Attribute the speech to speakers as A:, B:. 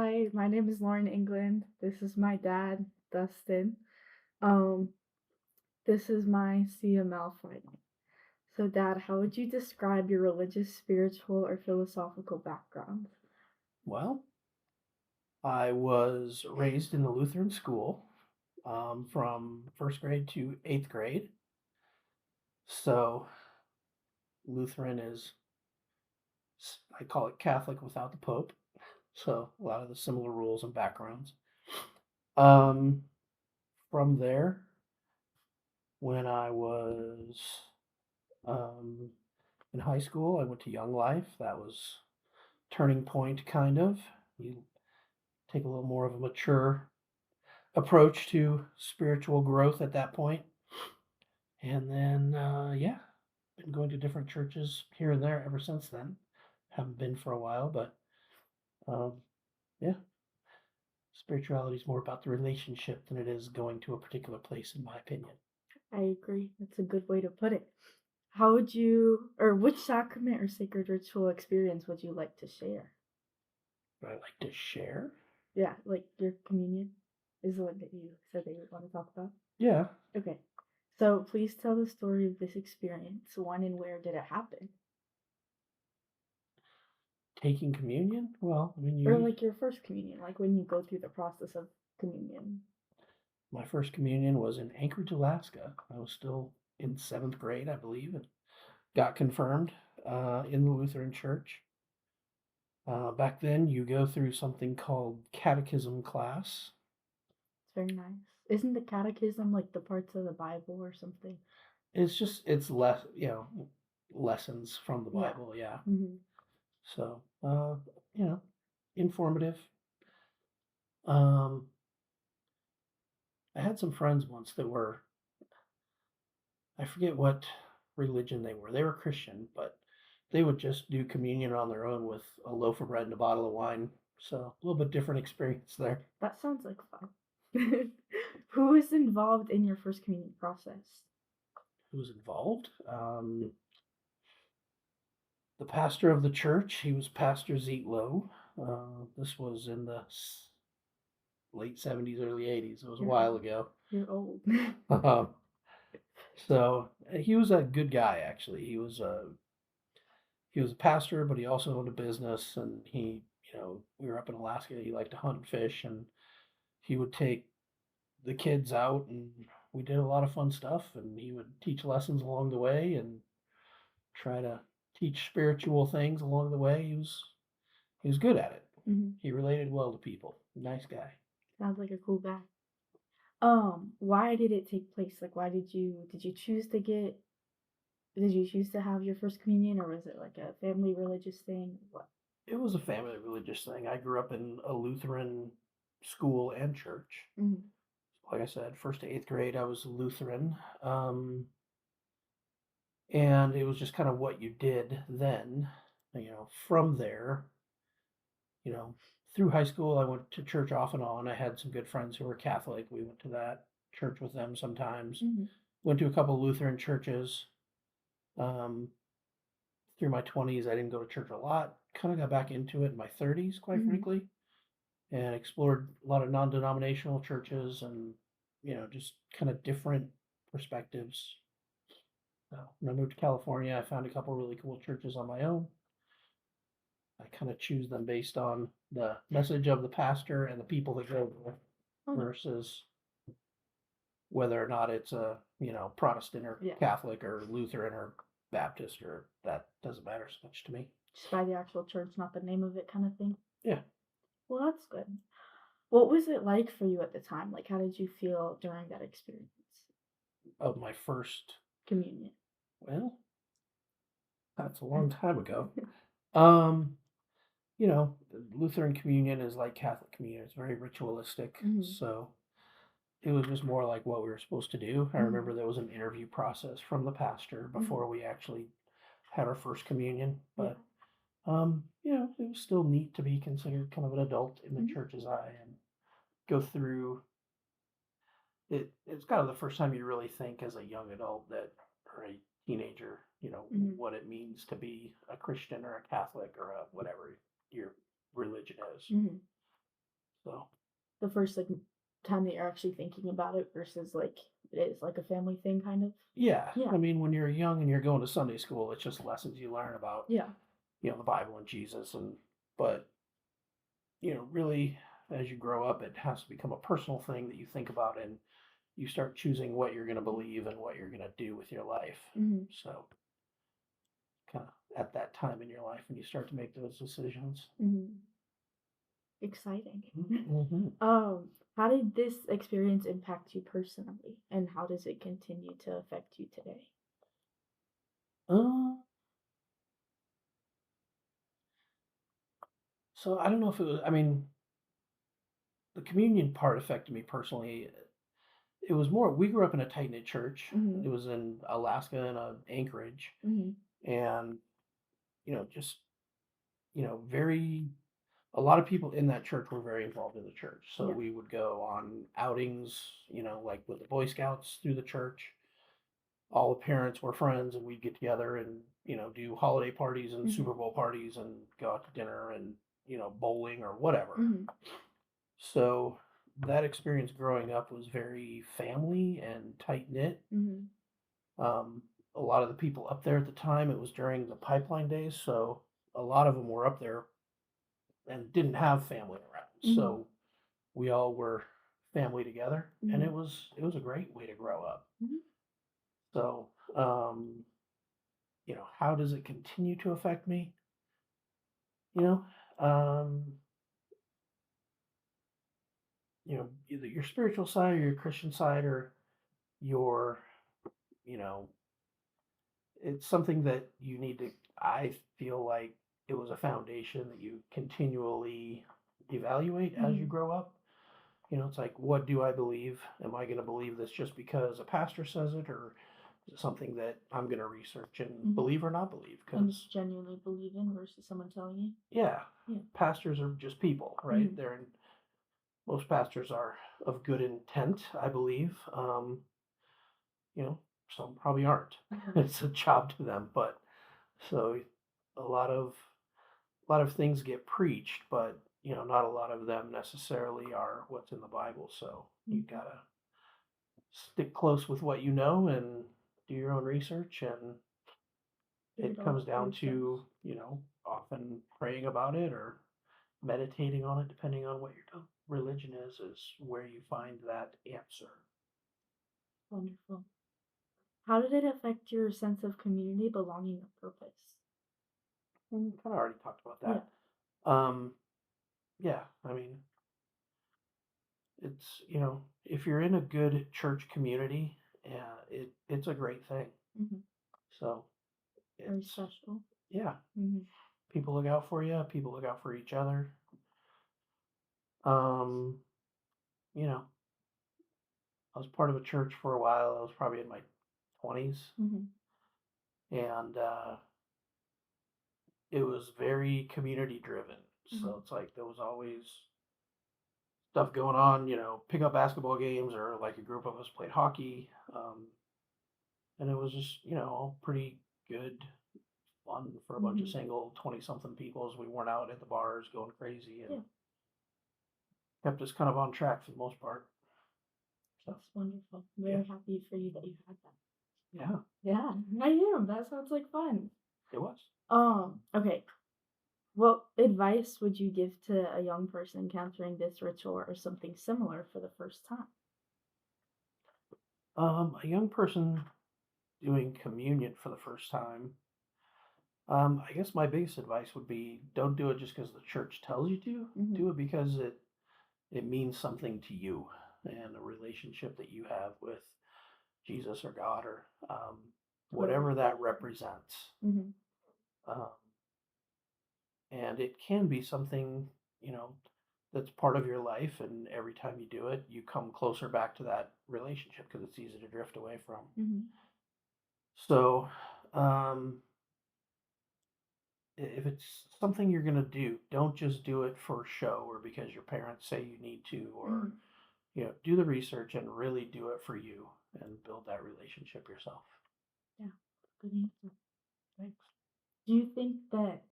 A: Hi, my name is Lauren England. This is my dad, Dustin. Um, this is my CML final. So, Dad, how would you describe your religious, spiritual, or philosophical background?
B: Well, I was raised in the Lutheran school from first grade to eighth grade. So, Lutheran is, I call it Catholic without the Pope. So, a lot of the similar rules and backgrounds. Um, from there, when I was um, in high school, I went to Young Life. That was turning point, kind of. You take a little more of a mature approach to spiritual growth at that point. And then, yeah, been going to different churches here and there ever since then. Haven't been for a while, but um, yeah, spirituality is more about the relationship than it is going to a particular place, in my opinion.
A: I agree. That's a good way to put it. How would you, or which sacrament or sacred ritual experience would you like to share?
B: But I like to share.
A: Yeah, like your communion is the one that you said that you would want to talk about.
B: Yeah,
A: Okay. So, please tell the story of this experience. When and where did it happen?
B: taking communion. Well, I mean,
A: Or
B: you.
A: like your first communion, like when you go through the process of communion.
B: My first communion was in Anchorage, Alaska. I was still in seventh grade, I believe, and got confirmed in the Lutheran Church. Back then, you go through something called catechism class.
A: It's very nice. Isn't the catechism like the parts of the Bible or something?
B: It's less, lessons from the
A: Yeah.
B: Bible, yeah.
A: Hmm.
B: So, you know, informative. Um, I had some friends once that were, I forget what religion they were. They were Christian, but they would just do communion on their own with a loaf of bread and a bottle of wine. So, a little bit different experience there.
A: That sounds like fun. Who was involved in your first communion process?
B: Who was involved? The pastor of the church, he was Pastor Zietlow. This was in the late 70s, early 80s. It was a
A: You're
B: while
A: old.
B: ago.
A: You're old.
B: So he was a good guy, actually. He was a pastor, but he also owned a business, and we were up in Alaska. He liked to hunt and fish, and he would take the kids out, and we did a lot of fun stuff. And he would teach lessons along the way, and try to teach spiritual things along the way. He was good at it.
A: Hmm.
B: He related well to people. Nice guy.
A: Sounds like a cool guy. Why did it take place? Like, why did you choose to get? Did you choose to have your first communion, or was it like a family religious thing? What?
B: It was a family religious thing. I grew up in a Lutheran school and church.
A: Hmm.
B: Like I said, first to eighth grade, I was Lutheran. And it was just kind of what you did then. From there, you know, through high school, I went to church off and on. I had some good friends who were Catholic. We went to that church with them sometimes.
A: Hmm.
B: Went to a couple Lutheran churches. Um, through my 20s, I didn't go to church a lot. Kind of got back into it in my 30s, quite
A: Hmm.
B: frankly, and explored a lot of non denominational churches and, just kind of different perspectives. So when I moved to California, I found a couple really cool churches on my own. I kind of choose them based on the message of the pastor and the people that go there
A: Okay.
B: versus whether or not it's a, Protestant or
A: Yeah.
B: Catholic or Lutheran or Baptist, or that doesn't matter so much to me.
A: Just by the actual church, not the name of it, kind of thing.
B: Yeah,
A: Well, that's good. What was it like for you at the time? Like, how did you feel during that experience?
B: of my first,
A: Communion.
B: well, that's a long time ago. Um, Lutheran communion is like Catholic communion. It's very ritualistic.
A: Hmm.
B: So it was just more like what we were supposed to do. I
A: Hmm.
B: remember there was an interview process from the pastor
A: Hmm.
B: before we actually had our first communion.
A: Yeah.
B: But it was still neat to be considered kind of an adult in the
A: Hmm.
B: church's eye and go through it. It's kind of the first time you really think as a young adult that, or a teenager,
A: Hmm.
B: what it means to be a Christian or a Catholic or a whatever your religion is.
A: Hmm.
B: So
A: The first like time that you're actually thinking about it versus like it is like a family thing kind of.
B: yeah,
A: Yeah.
B: I mean, when you're young and you're going to Sunday school, it's just lessons you learn about,
A: Yeah.
B: the Bible and Jesus, but really, as you grow up, it has to become a personal thing that you think about, and you start choosing what you're going to believe and what you're going to do with your life.
A: Hmm.
B: So, kind of at that time in your life when you start to make those decisions.
A: Hmm. Exciting.
B: Hmm.
A: How did this experience impact you personally, and how does it continue to affect you today?
B: Uh, so I don't know if it was. I mean, the communion part affected me personally. It was more. We grew up in a tight knit church.
A: Hmm.
B: It was in Alaska in Anchorage,
A: Hmm.
B: and just very. A lot of people in that church were very involved in the church. So
A: Yeah.
B: we would go on outings, like with the Boy Scouts through the church. All the parents were friends, and we'd get together and do holiday parties and
A: Hmm.
B: Super Bowl parties and go out to dinner and bowling or whatever.
A: Hmm.
B: So that experience growing up was very family and tight knit.
A: Hmm.
B: Um, a lot of the people up there at the time, it was during the pipeline days, so a lot of them were up there and didn't have family around.
A: Hmm.
B: So we all were family together, and
A: Hmm.
B: it was a great way to grow up.
A: Hmm.
B: So, how does it continue to affect me? You know, um, either your spiritual side or your Christian side or your, you know, it's something that you need to, I feel like it was a foundation that you continually evaluate as you
A: Hmm.
B: grow up. It's like, what do I believe? Am I going to believe this just because a pastor says it, or is it something that I'm going to research and
A: Hmm.
B: believe or not believe?
A: And
B: Because,
A: genuinely believe in versus someone telling you.
B: yeah,
A: Yeah.
B: pastors are just people, right?
A: Hmm.
B: Most pastors are of good intent, I believe. You know, some probably aren't.
A: Hmm.
B: It's a job to them, but so a lot of things get preached, but not a lot of them necessarily are what's in the Bible. So you
A: Hmm.
B: gotta stick close with what you know and do your own research. And
A: Figure
B: it
A: it all
B: comes
A: out for
B: down
A: yourself.
B: to often praying about it or meditating on it, depending on what your religion is where you find that answer.
A: Wonderful. How did it affect your sense of community, belonging, or purpose?
B: Kind of already talked about
A: Yeah.
B: that. Yeah, I mean, it's if you're in a good church community, yeah, it's a great thing.
A: Hmm.
B: So
A: Very
B: it's
A: special.
B: yeah,
A: Hmm.
B: people look out for you. People look out for each other. Um, you know, I was part of a church for a while. I was probably in my 20s,
A: Hmm.
B: and it was very community driven. So
A: Hmm.
B: it's like there was always stuff going on. Pick up basketball games, or like a group of us played hockey, and it was just all pretty good fun for a bunch of
A: Hmm.
B: single 20 something people as we weren't out at the bars going crazy and
A: Yeah.
B: kept us kind of on track for the most part. So
A: That's wonderful. I'm
B: yeah,
A: very happy for you that you had that.
B: yeah,
A: Yeah, I am. That sounds like fun.
B: it was.
A: Okay. What advice would you give to a young person encountering this ritual or something similar for the first time?
B: A young person doing communion for the first time. I guess my biggest advice would be don't do it just because the church tells you to.
A: Hmm.
B: Do it because it means something to you and a relationship that you have with Jesus or God or
A: Whoever.
B: whatever that represents.
A: Hmm.
B: Um, and it can be something you know that's part of your life, and every time you do it you come closer back to that relationship because it's easy to drift away from.
A: Hmm.
B: So um, if it's something you're going to do, don't just do it for show or because your parents say you need to, or
A: Hmm.
B: do the research and really do it for you and build that relationship yourself.
A: Yeah. Good answer.
B: Thanks.
A: Do you think that